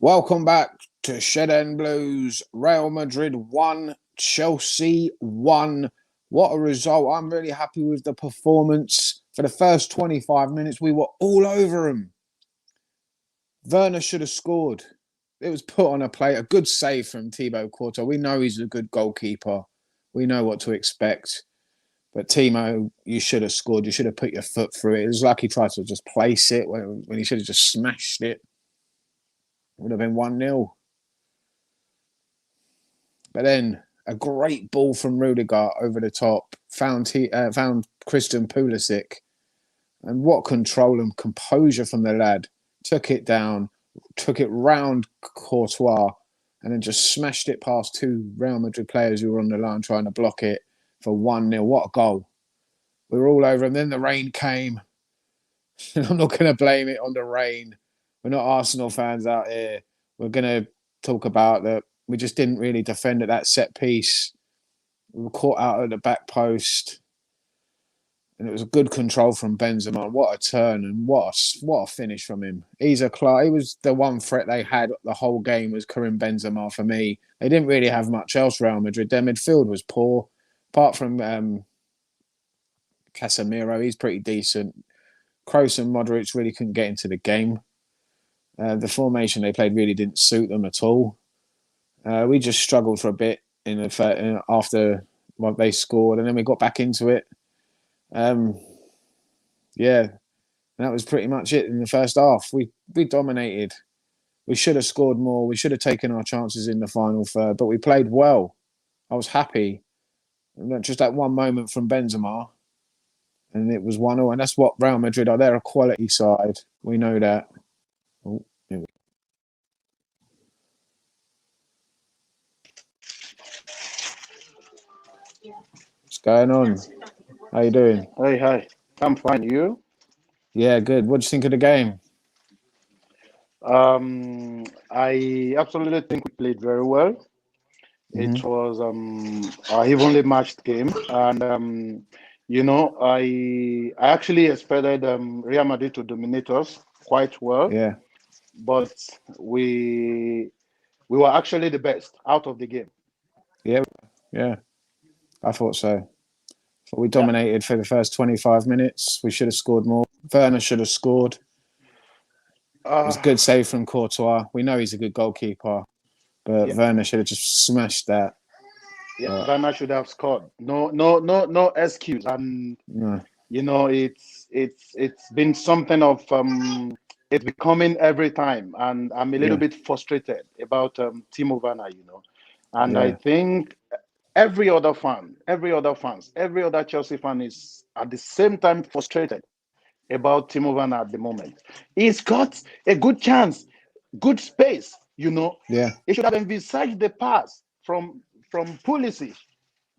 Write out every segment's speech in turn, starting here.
Welcome back to Shed End Blues. Real Madrid 1, Chelsea 1. What a result. I'm really happy with the performance. For the first 25 minutes, we were all over him. Werner should have scored. It was put on a plate. A good save from Thibaut Courtois. We know he's a good goalkeeper. We know what to expect. But Timo, you should have scored. You should have put your foot through it. It was like he tried to just place it when he should have just smashed it. It would have been 1-0. But then a great ball from Rudiger over the top found Christian Pulisic. And what control and composure from the lad. Took it down, took it round Courtois, and then just smashed it past two Real Madrid players who were on the line trying to block it for 1-0. What a goal. We were all over him. Then the rain came. I'm not going to blame it on the rain. We're not Arsenal fans out here. We're going to talk about that. We just didn't really defend at that set piece. We were caught out at the back post. And it was a good control from Benzema. What a turn and what a finish from him. He's a class. He was the one threat they had the whole game was Karim Benzema for me. They didn't really have much else, Real Madrid. Their midfield was poor. Apart from Casemiro, he's pretty decent. Kroos and Modric really couldn't get into the game. The formation they played really didn't suit them at all. We just struggled for a bit after what they scored, and then we got back into it. Yeah, that was pretty much it in the first half. We dominated. We should have scored more. We should have taken our chances in the final third, but we played well. I was happy. Just that one moment from Benzema, and it was 1-0. And that's what Real Madrid are. They're a quality side. We know that. Oh, here we go. What's going on? How you doing? Hey, hi. I'm fine. You? Yeah, good. What do you think of the game? I absolutely think we played very well. Mm-hmm. It was a evenly matched game, and I actually expected Real Madrid to dominate us quite well, Yeah, but we we were actually the best out of the game. yeah, yeah. I thought so. We Yeah. dominated for the first 25 minutes. We should have scored more. Werner should have scored. It was a Uh, good save from Courtois. We know he's a good goalkeeper, but yeah, Werner should have just smashed that. yeah. But Ghana should have scored. No excuse. And no, it's been something of it's becoming every time, and I'm a little yeah, bit frustrated about Timo Werner. And I yeah, think every other Chelsea fan is at the same time frustrated about Timo Werner at the moment. He's got a good chance, good space. yeah. He should have envisaged the pass from Pulisic.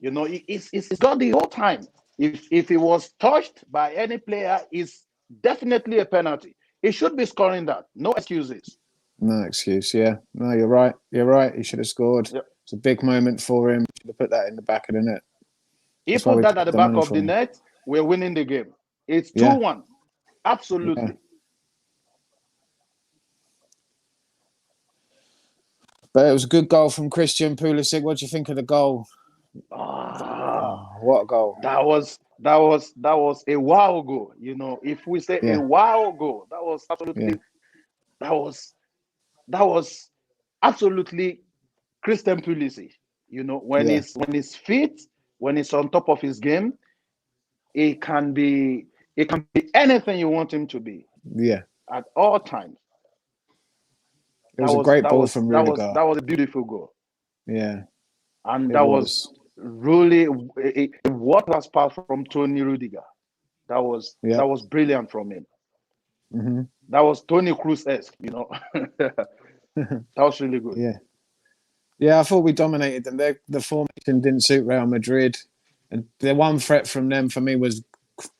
He's got the whole time. If he was touched by any player, it's definitely a penalty. He should be scoring that. No excuses. No excuse. Yeah, no, you're right. You're right. He should have scored. Yeah. It's a big moment for him. Should have put that in the back of the net. He That's why put we that at paid the the back money of for the him. net. We're winning the game. It's two Yeah, one. yeah. Absolutely. But it was a good goal from Christian Pulisic. What do you think of the goal? Ah, Oh, what a goal! that was a wow goal. If we say a Yeah, wow goal, that was yeah, absolutely that was that was absolutely Christian Pulisic. When yeah, he's fit, when he's on top of his game, it can be anything you want him to be yeah. at all times. It That was a was great that ball was from that was Rudiger. that was a beautiful goal, Yeah, and it that was was. really a world class pass from Tony Rudiger. That was Yeah. that was brilliant from him. Mm-hmm. That was Tony Cruz-esque. That was really good. Yeah. Yeah, I thought we dominated them. The formation didn't suit Real Madrid. And the one threat from them for me was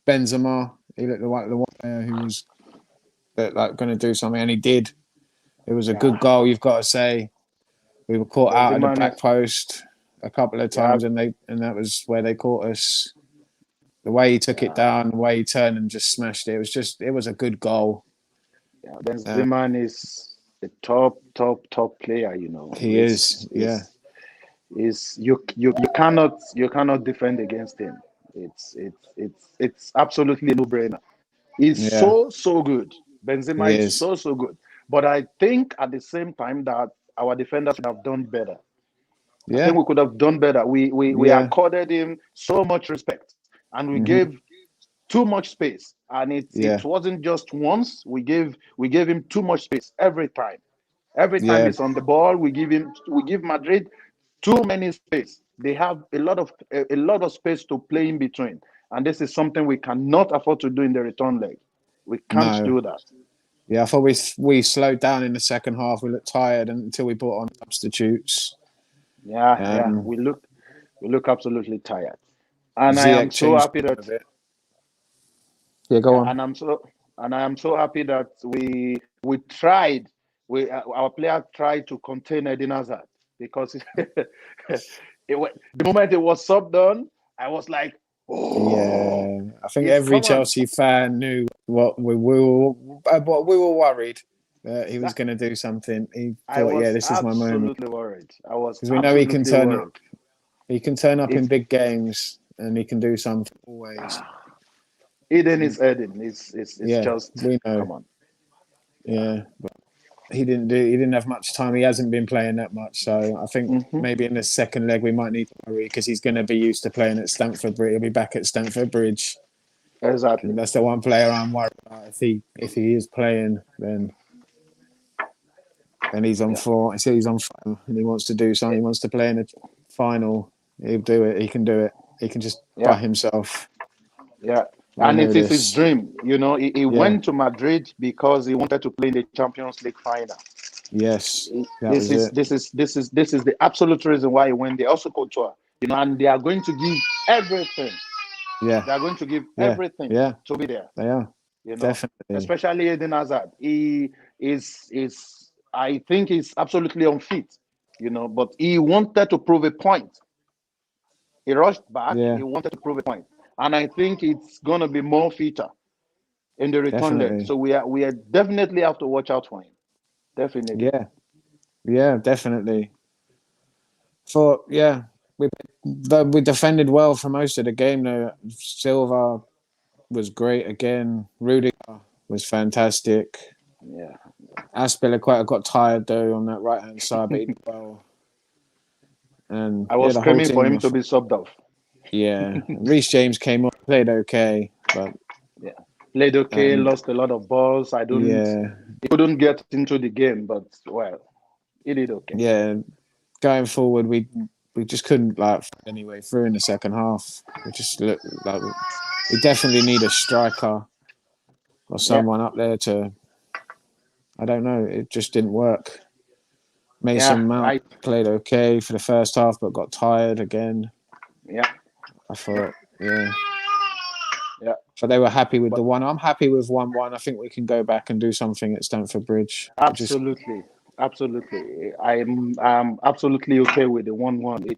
Benzema. He looked like the one player who was like going to do something, and he did. It was a good Yeah, goal, you've got to say. We were caught out at the Benzema back is post a couple of yeah, times, and that was where they caught us. The way he took it yeah, down, the way he turned and just smashed it. It was a good goal. yeah. Uh, Benzema is a top player. You know, He is. Yeah. is you cannot defend against him. It's absolutely a no-brainer. He's Yeah. so good. He Benzema is is. so good. But I think at the same time that our defenders should have done better. I think Yeah. we could have done better. We Yeah. accorded him so much respect, and we Hmm. gave too much space. And it Yeah. wasn't just once. We gave him too much space every time. Every time Yeah. he's on the ball, we give Madrid too many space. They have a lot of space to play in between, and this is something we cannot afford to do in the return leg. We can't No. do that. Yeah. I thought we slowed down in the second half. We looked tired until we brought on substitutes. Yeah. Um, We look absolutely tired, and I am Ziyech so changed happy a that bit. Yeah. Go yeah, on. and I am so happy that we tried. Our player tried to contain Eden Hazard because the moment it was subbed on, I was like, oh, Yeah, I think it's every come on. Chelsea fan knew what we were worried that he was That going to do something. He I thought, yeah, was this is my moment absolutely worried. I was because we know he can absolutely turn up. worried. He can turn up in It's big games and he can do something always. Eden is Eden. It's Yeah, just we know. come on. Yeah. Yeah, but he didn't do. He didn't have much time. He hasn't been playing that much, so I think Hmm. maybe in the second leg we might need to worry because he's going to be used to playing at Stamford Bridge. He'll be back at Stamford Bridge. And Exactly. that's the one player I'm worried about. If he is playing, then he's on Yeah. for. I see he's on fire and he wants to do something. He wants to play in a final. He'll do it. He can do it. He can just by Yeah. himself. Yeah. I And know it is his this. dream. He Yeah. went to Madrid because he wanted to play in the Champions League final. Yes. That This was is it. this is this is this is the absolute reason why he went there. Also Couture, and they are going to give everything. Yeah. They are going to give Yeah. everything Yeah. to be there. They are You know, definitely. especially Eden Hazard. He is I think he's absolutely unfit. But he wanted to prove a point. He rushed back. Yeah. He wanted to prove a point, and I think it's gonna be more fitter in the return leg. Definitely. So we are definitely have to watch out for him. Definitely. Yeah. Yeah. Definitely. For yeah, we we defended well for most of the game. Though Silva was great again. Rudiger was fantastic. Yeah. Aspilicueta got tired though on that right hand side, but he did well. And I yeah, was the whole screaming for team him to was be subbed off. yeah. Reece James came on, played okay, but Yeah. Played okay, and lost a lot of balls. yeah, He couldn't get into the game, but well, he did okay. yeah. Going forward, we just couldn't like find any way through in the second half. We just looked like we definitely need a striker or Yeah. someone up there to. I don't know. It just didn't work. Yeah. Mason Mount played okay for the first half, but got tired again. Yeah. I thought, yeah. Yeah. So they were happy with But the one. I'm happy with 1-1. I think we can go back and do something at Stamford Bridge. Just absolutely, absolutely. I'm absolutely okay with the 1-1.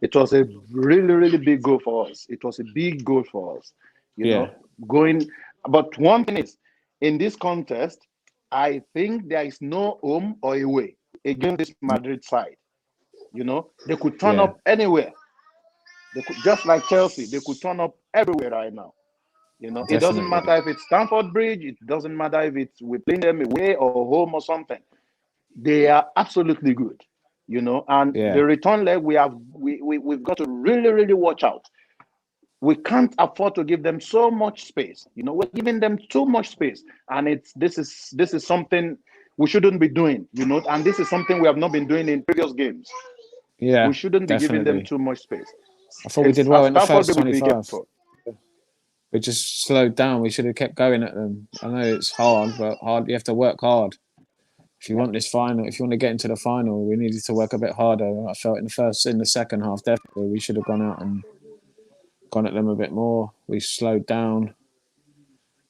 It was a really, really big goal for us. It was a big goal for us. You yeah, know, going. But one thing is, in this contest, I think there is no home or away against this Madrid side. They could turn yeah, up anywhere. They could, just like Chelsea, they could turn up everywhere right now. It doesn't definitely. matter if it's Stamford Bridge. It doesn't matter if it's we're playing them away or home or something. They are absolutely good. And the Yeah, return leg, we've got to really, really watch out. We can't afford to give them so much space. We're giving them too much space, and this is something we shouldn't be doing. And this is something we have not been doing in previous games. We yeah, shouldn't be giving them definitely. too much space. I thought we did It's well at in the Stamford first they would be 25. careful. We just slowed down. We should have kept going at them. I know it's hard, but hard. You have to work hard. If you Yeah, want this final, if you want to get into the final, we needed to work a bit harder. I felt in the second half, definitely we should have gone out and gone at them a bit more. We slowed down.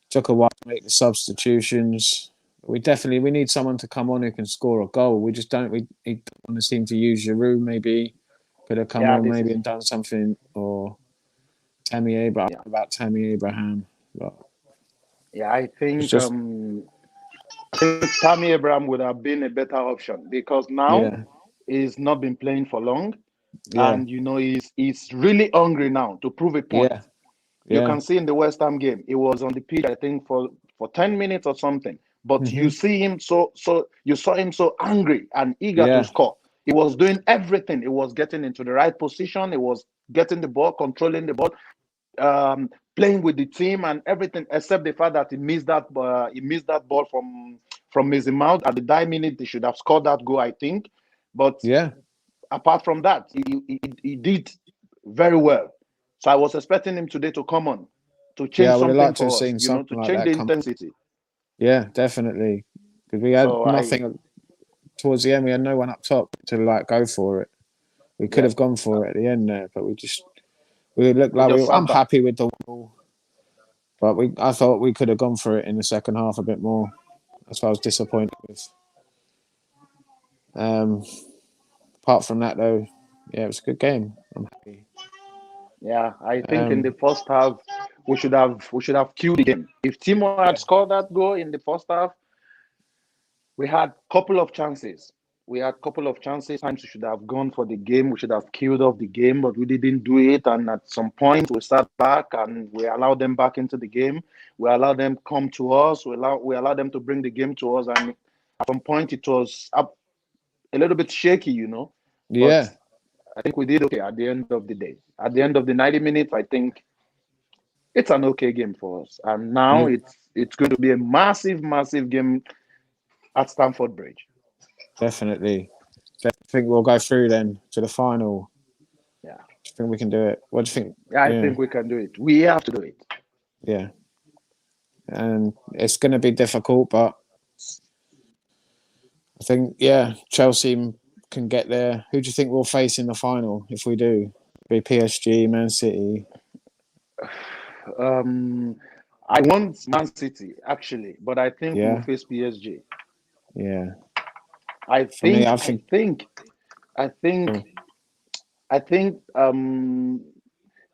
Took a while to make the substitutions. We need someone to come on who can score a goal. We just don't. We don't seem to use Giroud. Maybe could have come yeah. on This maybe is and done something, or Tammy Abraham. yeah, About Tammy Abraham, but yeah. I it's think just I think Tammy Abraham would have been a better option because now Yeah, he's not been playing for long, yeah, and he's really hungry now to prove a point. yeah, You yeah. can see in the West Ham game, he was on the pitch, I think, for 10 minutes or something. But you Hmm. see him you saw him so angry and eager to Yeah, score. He was doing everything. He was getting into the right position. He was getting the ball, controlling the ball, playing with the team and everything, except the fact that he missed that ball from his mouth at the 9 minute. They should have scored that goal, I think. But yeah, apart from that, he did very well. So I was expecting him today to come on, to yeah. change I would have something liked to have for us, seen to something like change the that come. intensity. Yeah, definitely. Because we had So nothing towards the end. We had no one up top to like go for it. We could yeah, have gone for it at the end there, but we looked we like just I'm sat back. happy with the wall, but I thought we could have gone for it in the second half a bit more. That's what I was disappointed with. Um, apart from that, though, yeah, it was a good game. I'm happy. Yeah, I think in the Um, first half we should have killed the game. If Timo had scored that goal in the first half, we had a couple of chances. We had a couple of chances. Times we should have gone for the game. We should have killed off the game, but we didn't do it. And at some point, we sat back and we allowed them back into the game. We allowed them come to us. We allowed them to bring the game to us. And at some point, it was up a little bit shaky. But yeah, I think we did okay at the end of the day. At the end of the 90 minutes, I think it's an okay game for us. And now you it's going to be a massive, massive game at Stamford Bridge. definitely. I think we'll go through then to the final. Yeah. Do you think we can do it? What do you think? Yeah, I Yeah, think we can do it. We have to do it. yeah. And it's going to be difficult, but I think Chelsea can get there. Who do you think we'll face in the final if we do? Be PSG, Man City. Um, I want Man City actually, but I think we'll Yeah, face PSG. yeah. I For me, think, I I think. think, I think, Oh, I think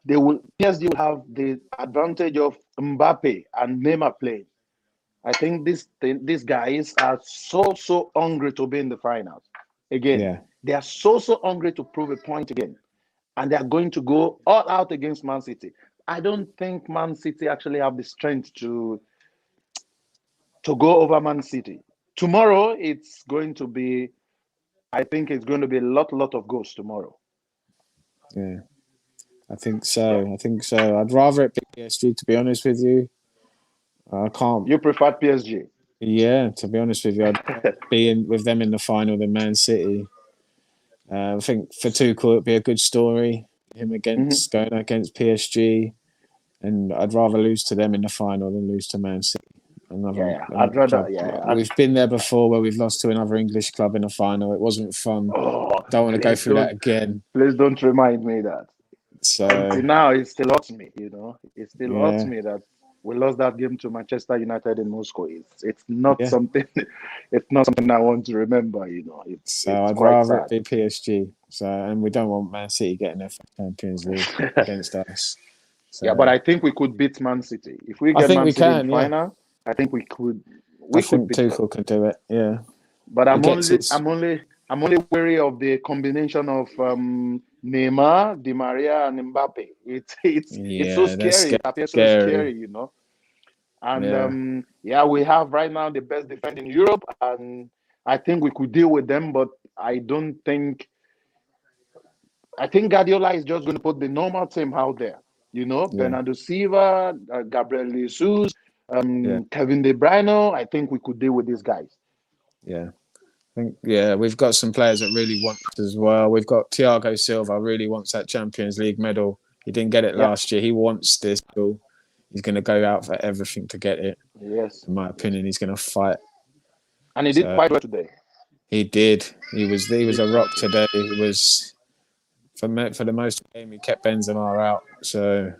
they will PSG will have the advantage of Mbappe and Neymar playing. I think these guys are so hungry to be in the finals again. yeah, They are so hungry to prove a point again, and they are going to go all out against Man City. I don't think Man City actually have the strength to go over Man City. Tomorrow, I think it's going to be a lot of goals tomorrow. yeah. I think Yeah. so. I think so. I'd rather it be PSG, to be honest with you. I can't. You prefer PSG? Yeah, to be honest with you, I'd rather be in with them in the final than Man City. I think for Tuchel it'd be a good story. Him Hmm. against going against PSG, and I'd rather lose to them in the final than lose to Man City. Yeah, Another yeah. I'd another rather, club. yeah. We've been there before where we've lost to another English club in the final. It wasn't fun. Oh, Don't want to go please through that don't, again. please don't remind me that. So Until now, it still hurts me. It still hurts yeah, me that we lost that game to Manchester United in Moscow. It's not yeah. something, it's not something I want to remember. So It's I'd quite rather it sad. be PSG. So and we don't want Man City getting their Champions League against us. Yeah, but So I think we could beat Man City if we I get think Man we City in the can. Yeah, final. I think I we could think beat them. Tuchel can do it. Yeah, But he gets it. I'm only wary of the combination of Neymar, Di Maria, and Mbappe. It's so Yeah, that's scary. It appears so scary. scary. And Yeah, yeah, we have right now the best defense in Europe, and I think we could deal with them. But I don't think I think Guardiola is just going to put the normal team out there. yeah, Bernardo Silva, Gabriel Jesus, yeah, Kevin De Bruyne. I think we could deal with these guys. yeah. I think we've got some players that really want it as well. We've got Thiago Silva really wants that Champions League medal. He didn't get it Yeah. last year. He wants this. He's going to go out for everything to get it. Yes. In my Yes. opinion, he's going to fight. And he did So quite well today. he did. He He was did a quite rock today. He was for the most of the game. He kept Benzema out. So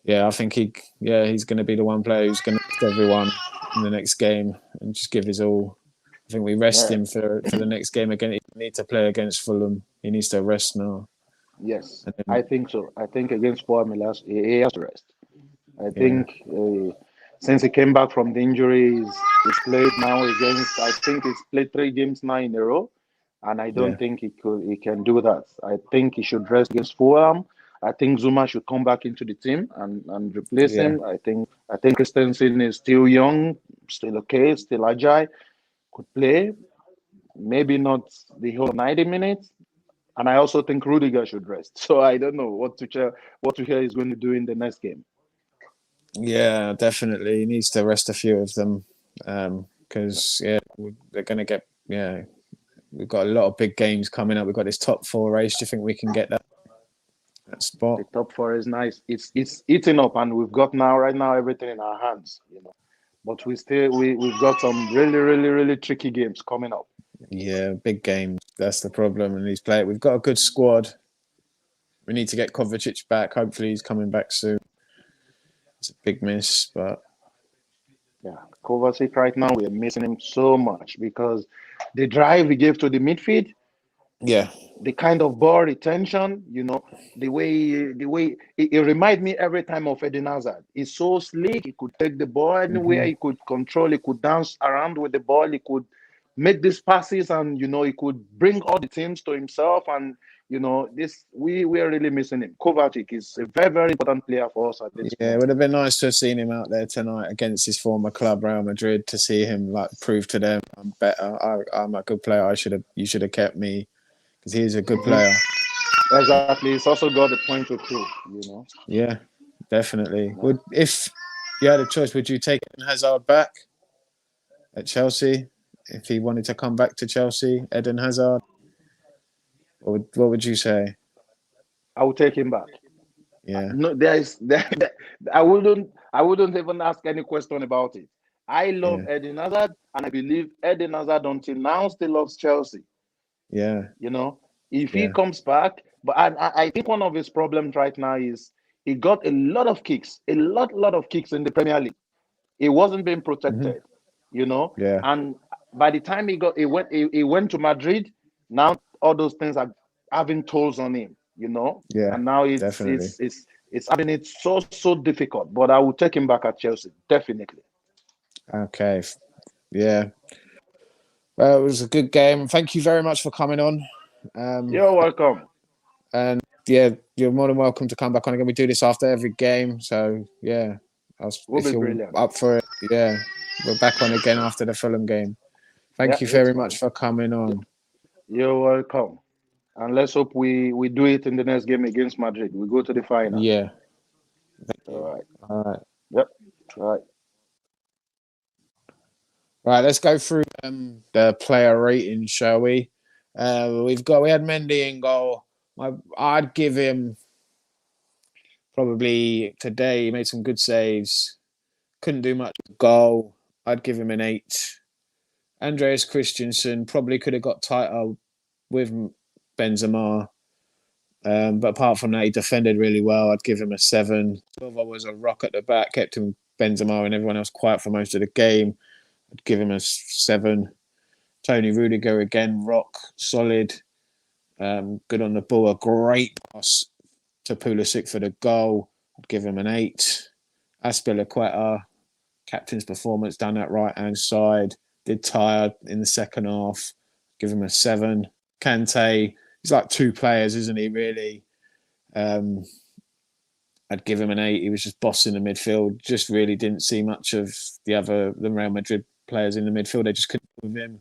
yeah, I think he's going to be the one player who's going to rest everyone in the next game and just give his all. I think we rest well. him for the next game again. He needs to play against Fulham. He needs to rest now. Yes, And I then, think so. I think against Fulham, he has to rest. I yeah, think Since he came back from the injury, he's played now against. I think he's played 3 games now in a row, and I don't Yeah, think he can do that. I think he should rest against Fulham. I think Zuma should come back into the team and replace yeah, him. I think Christensen is still young, still okay, still agile, could play. Maybe not the whole 90 minutes. And I also think Rudiger should rest. So I don't know what Tuchel is going to do in the next game. yeah. Definitely, he needs to rest a few of them because they're going to get We've got a lot of big games coming up. We've got this top four race. Do you think we can get that spot? The top four is nice. It's eating up, and we've got now right now everything in our hands. But we've got some really really really tricky games coming up. Yeah, big games. That's the problem. And he's played. We've got a good squad. We need to get Kovacic back. Hopefully, he's coming back soon. It's a big miss, but Yeah, Kovacic right now we are missing him so much because the drive he gave to the midfield, yeah, the kind of ball retention, the way it reminds me every time of Eden Hazard. He's so slick. He could take the ball anywhere. hmm He could control. He could dance around with the ball. He could make these passes, and he could bring all the teams to himself. And this we are really missing him. Kovacic is a very very important player for us at this yeah. It moment. would have been nice to have seen him out there tonight against his former club, Real Madrid, to see him like prove to them I'm better. I'm a good player. You should have kept me because he is a good Mhm. player. Exactly. He's also got a point to prove. Yeah, definitely. Yeah. Would if you had a choice, would you take Hazard back at Chelsea if he wanted to come back to Chelsea, Eden Hazard? What would you say? I will take him back. Yeah, No, I wouldn't even ask any question about it. I love yeah, Eden Hazard, and I believe Eden Hazard until now still loves Chelsea. yeah, You know, if he yeah. comes back, but I think one of his problems right now is he got a lot of kicks, a lot of kicks in the Premier League. He wasn't being hmm protected, you know, Yeah, and by the time he went to Madrid, now all those things are having tolls on him, yeah, and now it's definitely. it's it's it's having it so difficult. But I will take him back at Chelsea, definitely. Okay, yeah. Well, it was a good game. Thank you very much for coming on. Um, You're welcome. and yeah, you're more than welcome to come back on again. We do this after every game, so yeah. Will If be you're brilliant. up for it, yeah, we're back on again after the Fulham game. Yeah, Thank you it's very much fine. for coming on. You're welcome. And let's hope we do it in the next game against Madrid. We go to the final. Yeah, thank All you. right. All right. Yep. All right. Right, let's go through the player ratings, shall we? We had Mendy in goal. I'd give him probably today. He made some good saves. Couldn't do much with goal. I'd give him an 8. Andreas Christensen probably could have got tighter with Benzema. But apart from that, he defended really well. I'd give him a 7. Silva was a rock at the back, kept him Benzema and everyone else quiet for most of the game. I'd give him a 7. Tony Rudiger again, rock, solid, good on the ball. A great pass to Pulisic for the goal. I'd give him an 8. Aspilicueta, captain's performance down that right hand side. Did tire in the second half. Give him a 7. Kante, he's like 2 players, isn't he? Really. Um, I'd give him an 8. He was just bossing the midfield. Just really didn't see much of the Real Madrid players in the midfield. They just couldn't with him.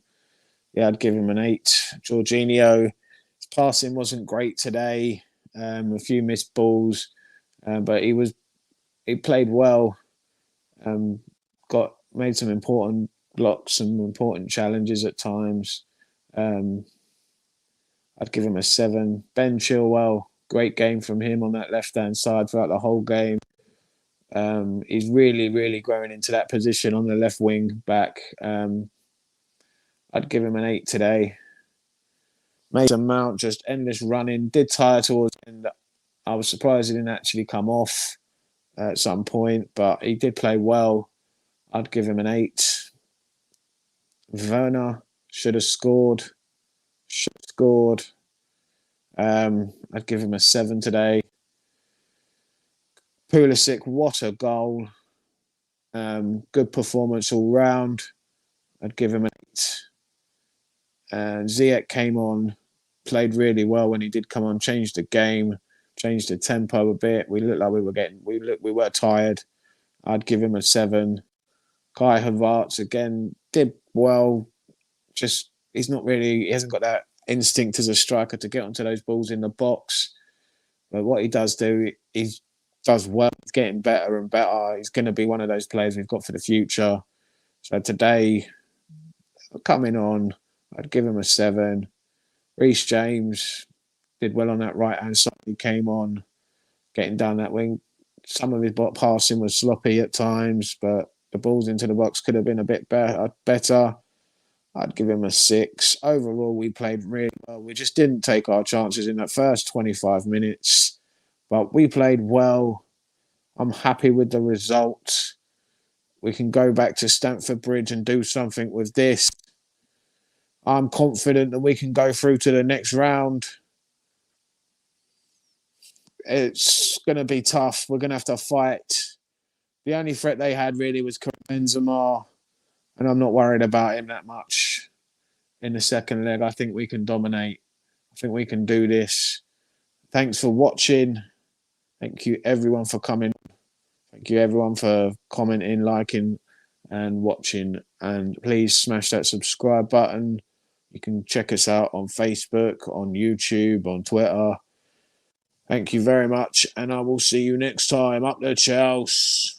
Yeah, I'd give him an 8. Jorginho, his passing wasn't great today. A few missed balls, but he played well. Got made some important blocks, some important challenges at times. Um, I'd give him a 7. Ben Chilwell, great game from him on that left hand side throughout the whole game. He's really, really growing into that position on the left wing back. I'd give him an 8 today. Mason Mount just endless running. Did tire towards the end. I was surprised he didn't actually come off at some point, but he did play well. I'd give him an 8. Werner should have scored. Should have scored. I'd give him a 7 today. Pulisic, what a goal. Good performance all round. I'd give him an 8. And Ziyech came on, played really well when he did come on, changed the game, changed the tempo a bit. We looked like we were tired. I'd give him a 7. Kai Havertz again did well. Just he hasn't got that instinct as a striker to get onto those balls in the box. But what he does do, he does well. He's getting better and better. He's going to be one of those players we've got for the future. So today, coming on, I'd give him a 7. Reece James did well on that right hand side. He came on, getting down that wing. Some of his passing was sloppy at times, but the balls into the box could have been a bit better. I'd give him a 6. Overall, we played really well. We just didn't take our chances in that first 25 minutes, but we played well. I'm happy with the result. We can go back to Stamford Bridge and do something with this. I'm confident that we can go through to the next round. It's going to be tough. We're going to have to fight. The only threat they had really was Benzema, and I'm not worried about him that much in the second leg. I think we can dominate. I think we can do this. Thanks for watching. Thank you everyone for coming. Thank you everyone for commenting, liking and watching. And please smash that subscribe button. You can check us out on Facebook, on YouTube, on Twitter. Thank you very much, and I will see you next time. Up the Chelsea.